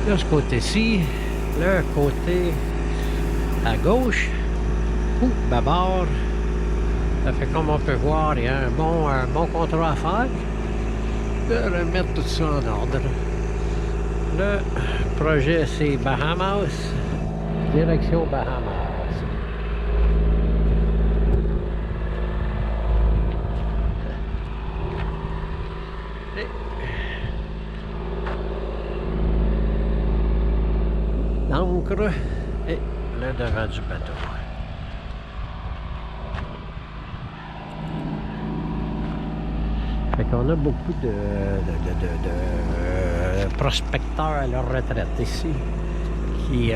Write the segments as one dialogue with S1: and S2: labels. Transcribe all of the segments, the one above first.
S1: Là, ce côté-ci, le côté à gauche, ou bâbord, ça fait comme on peut voir, il y a un bon contrat à faire de remettre tout ça en ordre. Le projet, c'est Bahamas, direction Bahamas. L'ancre et le devant du bateau. Fait qu'on a beaucoup de prospecteurs à leur retraite ici qui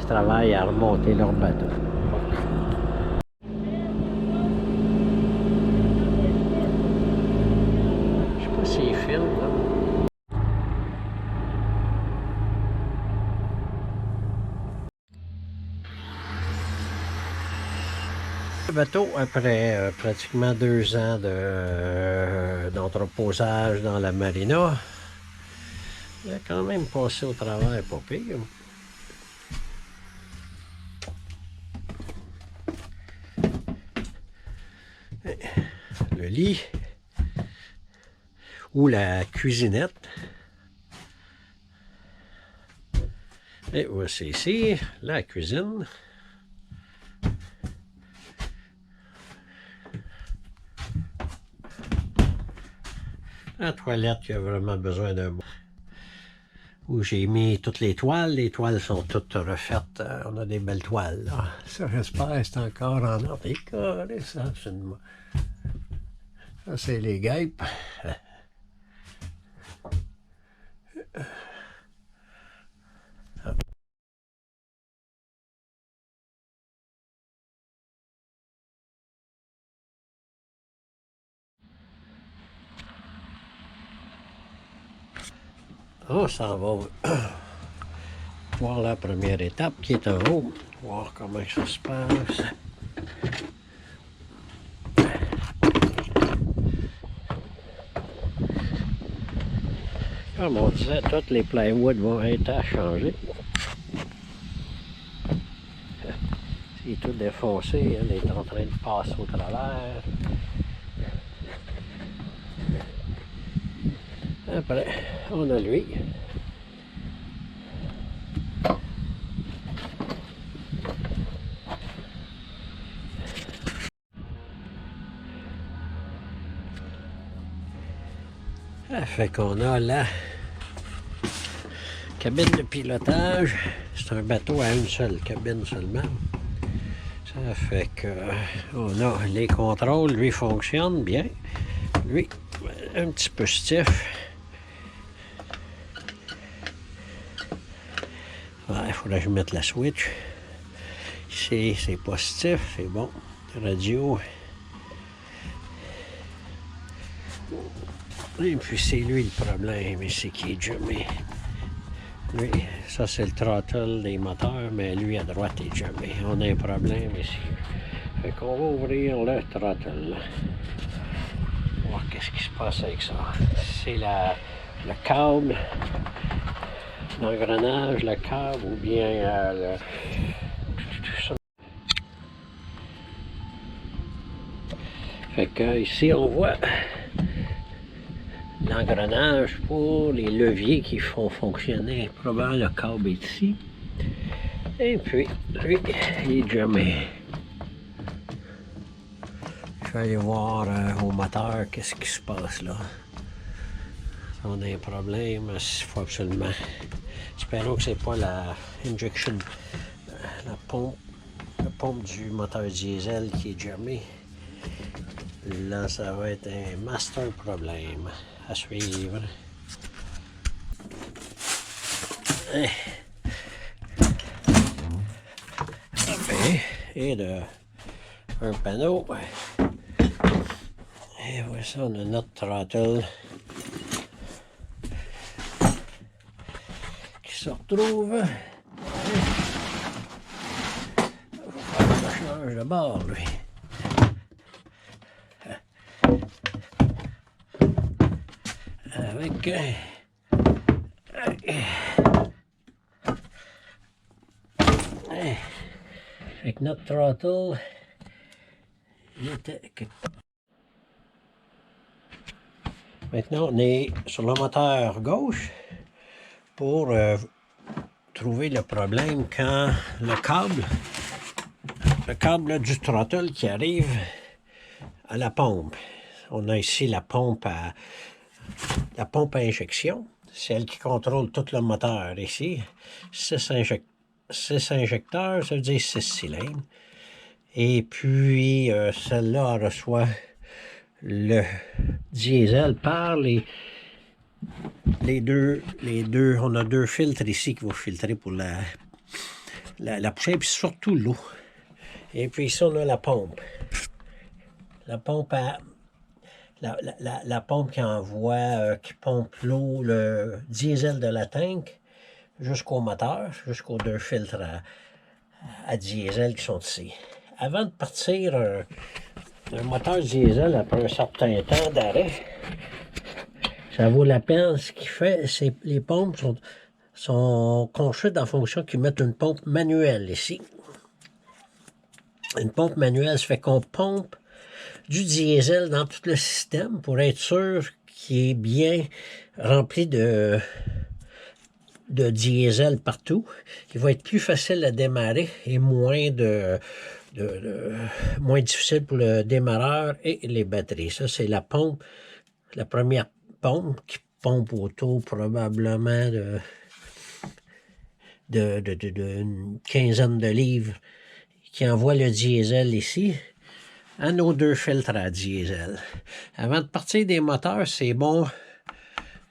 S1: travaillent à remonter leur bateau. Je sais pas s'ils filment, là. Le bateau, après pratiquement 2 ans d'entreposage dans la marina, il a quand même passé au travers, pas pire. Le lit ou la cuisinette. Et voici ici la cuisine. La toilette qui a vraiment besoin d'un mot. Où j'ai mis toutes les toiles. Les toiles sont toutes refaites. On a des belles toiles, là. Ça, j'espère, c'est encore en ordre. Et ça, c'est les guêpes. On s'en va voir la première étape qui est en haut. Voir comment ça se passe. Comme on disait, toutes les plywood vont être à changer. C'est tout défoncé, elle est en train de passer au travers. Après, on a lui. Ça fait qu'on a la cabine de pilotage. C'est un bateau à une seule cabine seulement. Ça fait que on a les contrôles, lui fonctionne bien. Lui, un petit peu stiff. Il faudrait que je mette la switch. Ici, c'est pas stiff, c'est bon. Radio. Et puis c'est lui le problème, c'est qu'il est jamais. Lui, ça c'est le throttle des moteurs, mais lui à droite est jamais. On a un problème ici. Fait qu'on va ouvrir le throttle. Voir qu'est-ce qui se passe avec ça. C'est le câble, l'engrenage, le câble ou bien le... Fait que ici on voit l'engrenage pour les leviers qui font fonctionner. Probablement le câble est ici. Et puis, lui, il est jamais. Je vais aller voir au moteur qu'est-ce qui se passe là. Si on a un problème, il faut absolument. Espérons que c'est pas la injection, la pompe du moteur diesel qui est jamais. Là, ça va être un master problème à suivre. Et un panneau. Et voici, on a notre throttle qui se retrouve. Il faut faire que ça change de bord, lui. Avec Ouais. Avec notre throttle, il était... Maintenant, on est sur le moteur gauche pour trouver le problème quand le câble du throttle qui arrive à la pompe. On a ici la pompe à injection, celle qui contrôle tout le moteur ici. 6 injecteurs, ça veut dire 6 cylindres. Et puis, celle-là reçoit le diesel par les deux. On a 2 filtres ici qui vont filtrer pour la poussière, puis surtout l'eau. Et puis ici, on a la pompe. La pompe la pompe qui envoie, qui pompe l'eau, le diesel de la tank jusqu'au moteur, jusqu'aux 2 filtres à diesel qui sont ici. Avant de partir un moteur diesel après un certain temps d'arrêt, ça vaut la peine. Ce qui fait, c'est les pompes sont construites en fonction qu'ils mettent une pompe manuelle ici. Une pompe manuelle, ça fait qu'on pompe du diesel dans tout le système pour être sûr qu'il est bien rempli de diesel partout. Il va être plus facile à démarrer et moins difficile pour le démarreur et les batteries. Ça, c'est la pompe, la première pompe qui pompe autour probablement d'une quinzaine de livres qui envoie le diesel ici à nos 2 filtres à diesel. Avant de partir des moteurs, c'est bon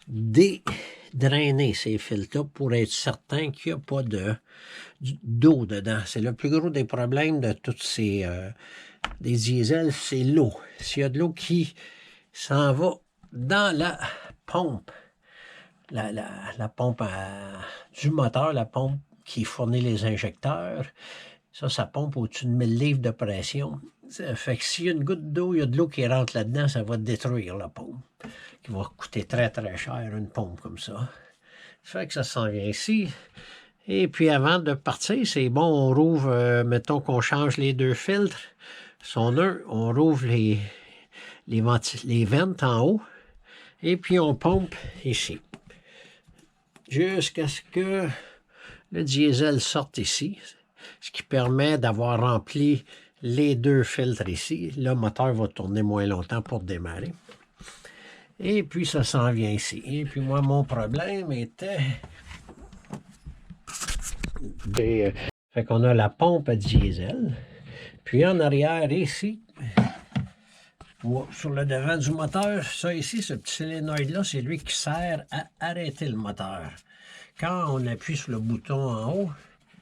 S1: drainer ces filtres-là pour être certain qu'il n'y a pas d'eau dedans. C'est le plus gros des problèmes de tous ces des diesels, c'est l'eau. S'il y a de l'eau qui s'en va dans la pompe, la pompe du moteur, la pompe qui fournit les injecteurs, ça pompe au-dessus de 1000 livres de pression. Ça fait que s'il y a une goutte d'eau, il y a de l'eau qui rentre là-dedans, ça va détruire la pompe, qui va coûter très très cher, une pompe comme ça. Ça fait que ça s'en vient ici. Et puis avant de partir, c'est bon, on rouvre, mettons qu'on change les 2 filtres, son nœud, on rouvre les ventes en haut, et puis on pompe ici, jusqu'à ce que le diesel sorte ici, ce qui permet d'avoir rempli les 2 filtres ici. Le moteur va tourner moins longtemps pour démarrer. Et puis, ça s'en vient ici. Et puis, moi, mon problème était... Fait qu'on a la pompe à diesel. Puis, en arrière, ici, sur le devant du moteur, ça ici, ce petit solénoïde-là, c'est lui qui sert à arrêter le moteur. Quand on appuie sur le bouton en haut,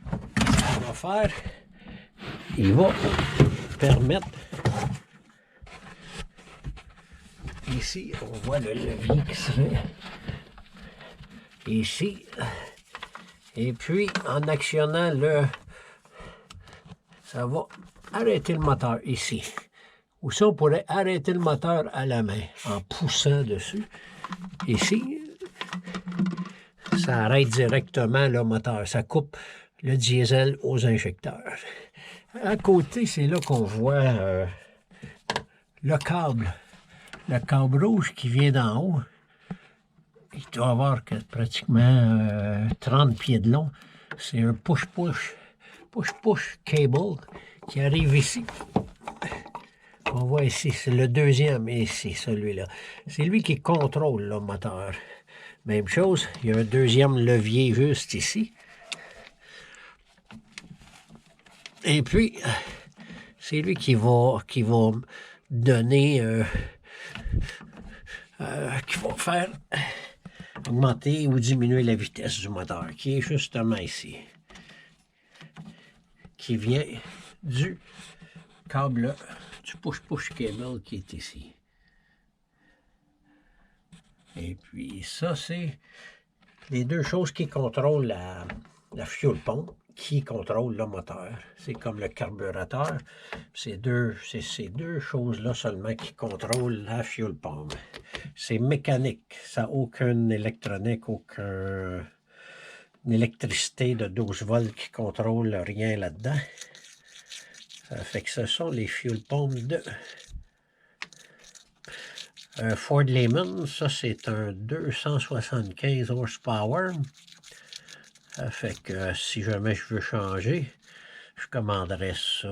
S1: ce qu'il va faire, il va permettre, ici, on voit le levier qui se fait, ici, et puis en actionnant ça va arrêter le moteur ici. Ou ça, on pourrait arrêter le moteur à la main, en poussant dessus. Ici, ça arrête directement le moteur, ça coupe le diesel aux injecteurs. À côté, c'est là qu'on voit le câble rouge qui vient d'en haut. Il doit avoir pratiquement 30 pieds de long. C'est un push-push cable qui arrive ici. On voit ici, c'est le deuxième ici, celui-là. C'est lui qui contrôle le moteur. Même chose, il y a un deuxième levier juste ici. Et puis, c'est lui qui va donner, qui va faire augmenter ou diminuer la vitesse du moteur, qui est justement ici, qui vient du câble, du push-push cable qui est ici. Et puis ça, c'est les 2 choses qui contrôlent la fuel pump, qui contrôle le moteur. C'est comme le carburateur. C'est ces deux choses-là seulement qui contrôlent la fuel pump. C'est mécanique. Ça n'a aucune électronique, aucun électricité de 12 volts qui contrôle rien là-dedans. Ça fait que ce sont les fuel pumps de Ford Lehman. Ça, c'est un 275 horsepower. Ça fait que si jamais je veux changer, je commanderais ça,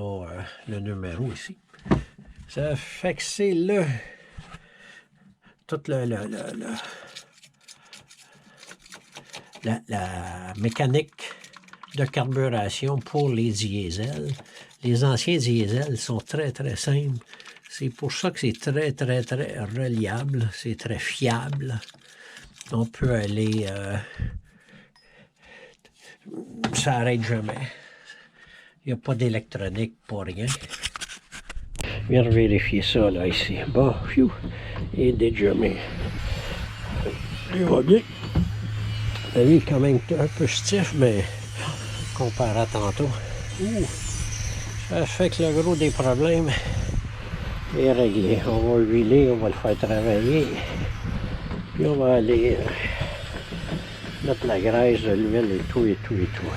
S1: le numéro ici. Ça fait que c'est toute la mécanique de carburation pour les diesels. Les anciens diesels sont très, très simples. C'est pour ça que c'est très, très, très reliable. C'est très fiable. On peut aller... ça n'arrête jamais. Il n'y a pas d'électronique pour rien. Je viens de vérifier ça, là, ici. Bon, phew, il est déjà mis. Il va bien. La vie est quand même un peu stiff, mais comparé à tantôt. Ça fait que le gros des problèmes est réglé. On va le huiler, on va le faire travailler. Puis on va aller mettre la graisse, de l'huile et tout, et tout, et tout.